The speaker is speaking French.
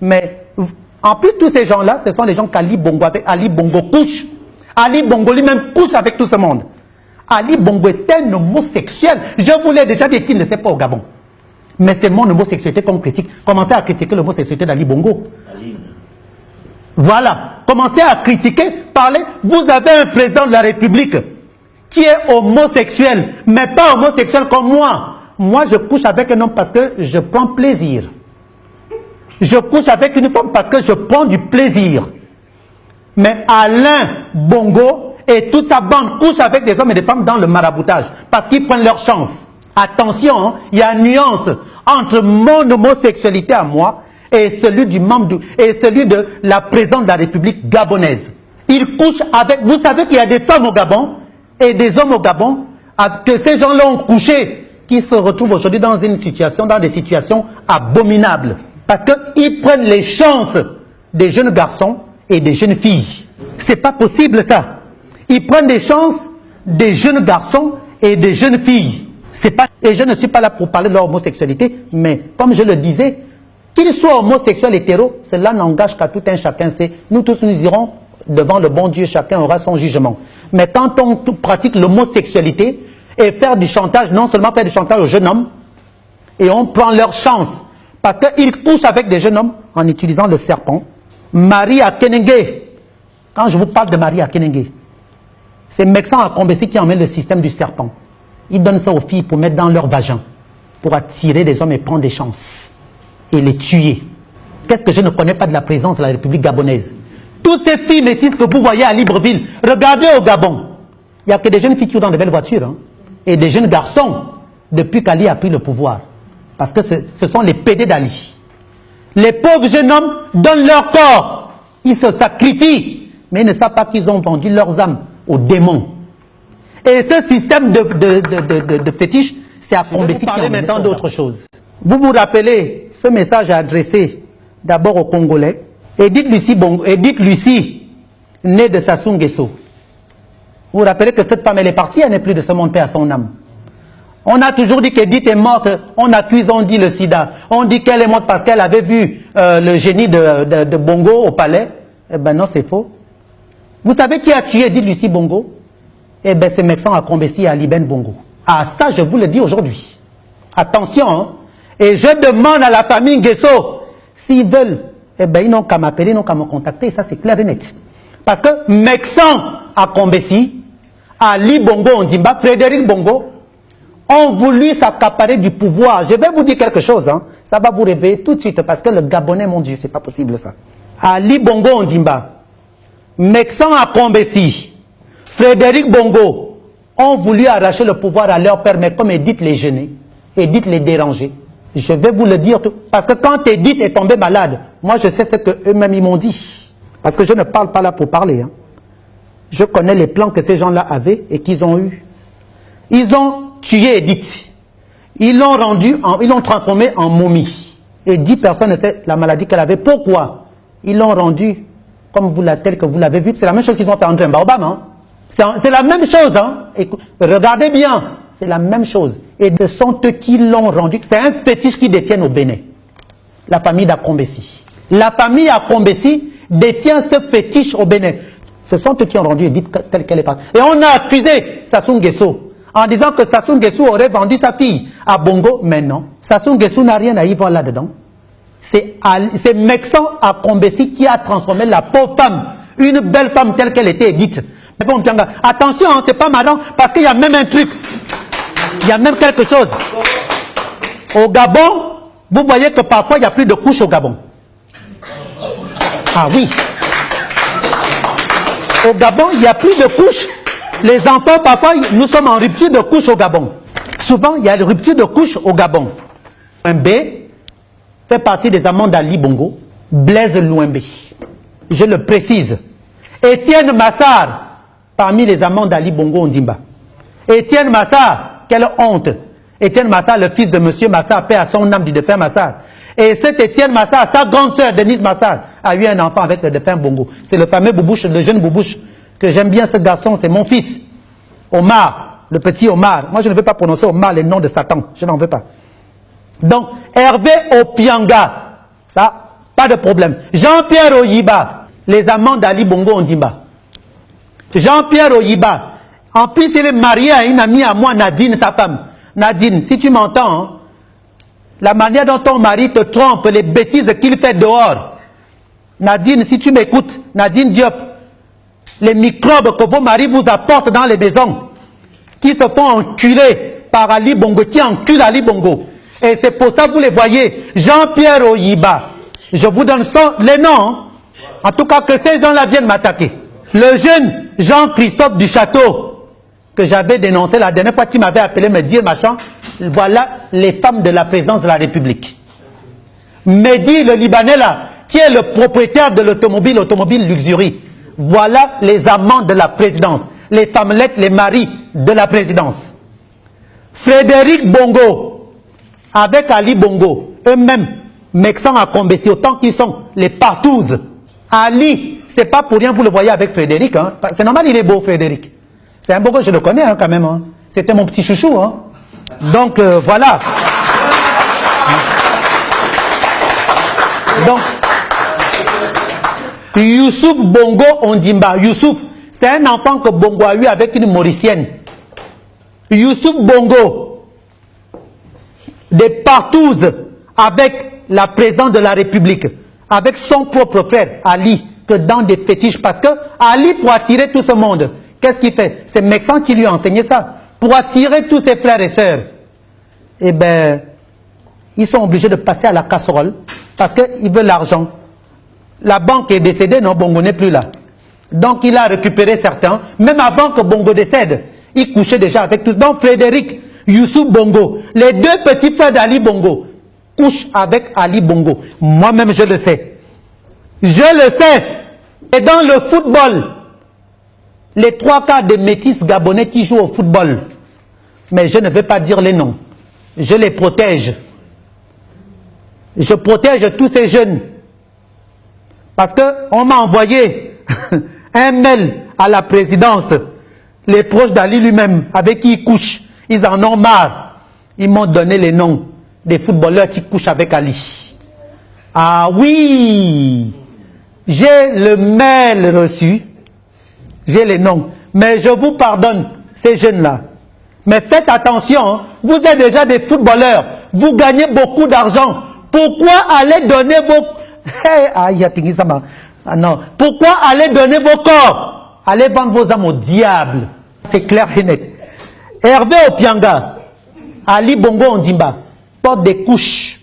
Mais en plus, tous ces gens-là, ce sont les gens qu'Ali Bongo, avec Ali Bongo couche. Ali Bongo lui-même couche avec tout ce monde. Ali Bongo est un homosexuel. Je vous l'ai déjà dit qu'il ne sait pas au Gabon. Mais c'est mon homosexualité qu'on critique. Commencez à critiquer l'homosexualité d'Ali Bongo. Voilà. Commencez à critiquer, parler. Vous avez un président de la République qui est homosexuel, mais pas homosexuel comme moi. Moi, je couche avec un homme parce que je prends plaisir. Je couche avec une femme parce que je prends du plaisir. Mais Alain Bongo et toute sa bande couchent avec des hommes et des femmes dans le maraboutage parce qu'ils prennent leur chance. Attention, hein, il y a une nuance entre mon homosexualité à moi et celui du membre et celui de la présidente de la République gabonaise. Ils couchent avec... Vous savez qu'il y a des femmes au Gabon et des hommes au Gabon que ces gens-là ont couché, qui se retrouvent aujourd'hui dans des situations abominables. Parce qu'ils prennent les chances des jeunes garçons et des jeunes filles. C'est pas possible ça. Ils prennent des chances des jeunes garçons et des jeunes filles. C'est pas... Et je ne suis pas là pour parler de leur homosexualité, mais comme je le disais, qu'ils soient homosexuels, hétéros, cela n'engage qu'à tout un chacun. Nous tous, nous irons devant le bon Dieu, chacun aura son jugement. Mais quand on pratique l'homosexualité et faire du chantage, non seulement faire du chantage aux jeunes hommes, et on prend leur chance, parce qu'ils couchent avec des jeunes hommes en utilisant le serpent. Marie Akenenge, quand je vous parle de Marie Akenenge, c'est Mexan Akombesi qui emmène le système du serpent. Ils donnent ça aux filles pour mettre dans leur vagin, pour attirer des hommes et prendre des chances, et les tuer. Qu'est-ce que je ne connais pas de la présence de la République gabonaise? Toutes ces filles métisses que vous voyez à Libreville, regardez au Gabon. Il n'y a que des jeunes filles qui ont dans de belles voitures, hein, et des jeunes garçons, depuis qu'Ali a pris le pouvoir. Parce que ce sont les PD d'Ali. Les pauvres jeunes hommes donnent leur corps. Ils se sacrifient. Mais ils ne savent pas qu'ils ont vendu leurs âmes aux démons. Et ce système de fétiche, c'est à Combesi qui en maintenant d'autres choses. Vous vous rappelez, ce message est adressé d'abord aux Congolais. Edith Lucie, née de Sassou Nguesso. Vous vous rappelez que cette femme, elle est partie, elle n'est plus de ce monde, paix à son âme. On a toujours dit qu'Edith est morte, on accuse, on dit le sida. On dit qu'elle est morte parce qu'elle avait vu le génie de Bongo au palais. Eh bien non, c'est faux. Vous savez qui a tué Edith Lucie Bongo? Eh bien c'est Mexan Akombesi et Ali Ben Bongo. Ah ça, je vous le dis aujourd'hui. Attention, hein. Et je demande à la famille Nguesso, s'ils veulent, eh bien ils n'ont qu'à m'appeler, ils n'ont qu'à me contacter, ça c'est clair et net. Parce que Mexan Akombesi, Ali Bongo Ondimba, Frédéric Bongo, ont voulu s'accaparer du pouvoir. Je vais vous dire quelque chose, hein. Ça va vous réveiller tout de suite, parce que le Gabonais, mon Dieu, c'est pas possible ça. Ali Bongo Ondimba, Mexan Akombesi, Frédéric Bongo ont voulu arracher le pouvoir à leur père, mais comme Edith les gêner, Edith les déranger. Je vais vous le dire, tout, parce que quand Edith est tombée malade, moi je sais ce qu'eux-mêmes ils m'ont dit. Parce que je ne parle pas là pour parler. Hein. Je connais les plans que ces gens-là avaient et qu'ils ont eus. Ils ont tué Edith. Ils l'ont transformée en momie. Et 10 personnes ne savent la maladie qu'elle avait. Pourquoi? Ils l'ont rendue comme tel que vous l'avez vu. C'est la même chose qu'ils ont fait André Baobam. Hein. C'est la même chose. Hein. Regardez bien. C'est la même chose. Et ce sont eux qui l'ont rendu. C'est un fétiche qui détiennent au Bénin. La famille d'Akombesi. La famille Akombesi détient ce fétiche au Bénin. Ce sont eux qui ont rendu Edith telle qu'elle est partie. Et on a accusé Sassou Nguesso en disant que Sassou Nguesso aurait vendu sa fille à Bongo. Mais non. Sassou Nguesso n'a rien à y voir là-dedans. C'est Mexan Akombesi qui a transformé la pauvre femme, une belle femme telle qu'elle était Edith. Mais bon, attention, hein, c'est pas marrant, parce qu'il y a même un truc. Il y a même quelque chose. Au Gabon, vous voyez que parfois il n'y a plus de couches au Gabon. Ah oui. Au Gabon, il n'y a plus de couches. Les enfants, parfois, nous sommes en rupture de couche au Gabon. Souvent, il y a une rupture de couche au Gabon. Louembe fait partie des amants d'Ali Bongo. Blaise Louembe. Je le précise. Étienne Massar, parmi les amants d'Ali Bongo Ondimba. Étienne Massar, quelle honte. Étienne Massar, le fils de monsieur Massar, paix à son âme du défunt Massar. Et cet Étienne Massar, sa grande sœur Denise Massar, a eu un enfant avec le défunt Bongo. C'est le fameux Boubouche, le jeune Boubouche, que j'aime bien ce garçon, c'est mon fils. Omar, le petit Omar. Moi, je ne veux pas prononcer Omar, les noms de Satan. Je n'en veux pas. Donc, Hervé Opianga, ça, pas de problème. Jean-Pierre Oyiba, les amants d'Ali Bongo Ondimba. Jean-Pierre Oyiba, en plus il est marié à une amie à moi, Nadine, sa femme. Nadine, si tu m'entends, hein, la manière dont ton mari te trompe, les bêtises qu'il fait dehors. Nadine, si tu m'écoutes, Nadine Diop, les microbes que vos maris vous apportent dans les maisons, qui se font enculer par Ali Bongo, qui encule Ali Bongo. Et c'est pour ça que vous les voyez, Jean-Pierre Oyiba. Je vous donne les noms. Hein. En tout cas, que ces gens-là viennent m'attaquer. Le jeune Jean-Christophe du Château, que j'avais dénoncé la dernière fois, qui m'avait appelé me dire, machin, voilà les femmes de la présidence de la République. Mehdi, le Libanais là, qui est le propriétaire de l'automobile Luxury. Voilà les amants de la présidence. Les femmelettes, les maris de la présidence. Frédéric Bongo, avec Ali Bongo, eux-mêmes, Mexan à Combessi, autant qu'ils sont les partouzes. Ali, c'est pas pour rien, vous le voyez avec Frédéric. Hein. C'est normal, il est beau, Frédéric. C'est un beau, je le connais hein, quand même. Hein. C'était mon petit chouchou. Hein. Donc, voilà. Donc, Youssouf Bongo Ondimba. Youssouf, c'est un enfant que Bongo a eu avec une Mauricienne. Youssouf Bongo, des partouzes avec la présidente de la République, avec son propre frère, Ali, que dans des fétiches. Parce que Ali, pour attirer tout ce monde, qu'est-ce qu'il fait? C'est Mexan qui lui a enseigné ça. Pour attirer tous ses frères et sœurs. Eh bien, ils sont obligés de passer à la casserole parce qu'ils veulent l'argent. La banque est décédée, non, Bongo n'est plus là. Donc il a récupéré certains, même avant que Bongo décède. Il couchait déjà avec tous. Donc Frédéric, Youssouf Bongo, les deux petits frères d'Ali Bongo, couchent avec Ali Bongo. Moi-même, je le sais. Je le sais. Et dans le football, les 3 quarts des métis gabonais qui jouent au football, mais je ne vais pas dire les noms. Je les protège. Je protège tous ces jeunes. Parce qu'on m'a envoyé un mail à la présidence. Les proches d'Ali lui-même, avec qui il couche, ils en ont marre. Ils m'ont donné les noms des footballeurs qui couchent avec Ali. Ah oui, j'ai le mail reçu. J'ai les noms. Mais je vous pardonne, ces jeunes-là. Mais faites attention, hein. Vous êtes déjà des footballeurs. Vous gagnez beaucoup d'argent. Pourquoi aller donner vos... Ah non. Pourquoi aller donner vos corps? Allez vendre vos âmes au diable. C'est clair et net. Hervé Opianga, Ali Bongo Ondimba, porte des couches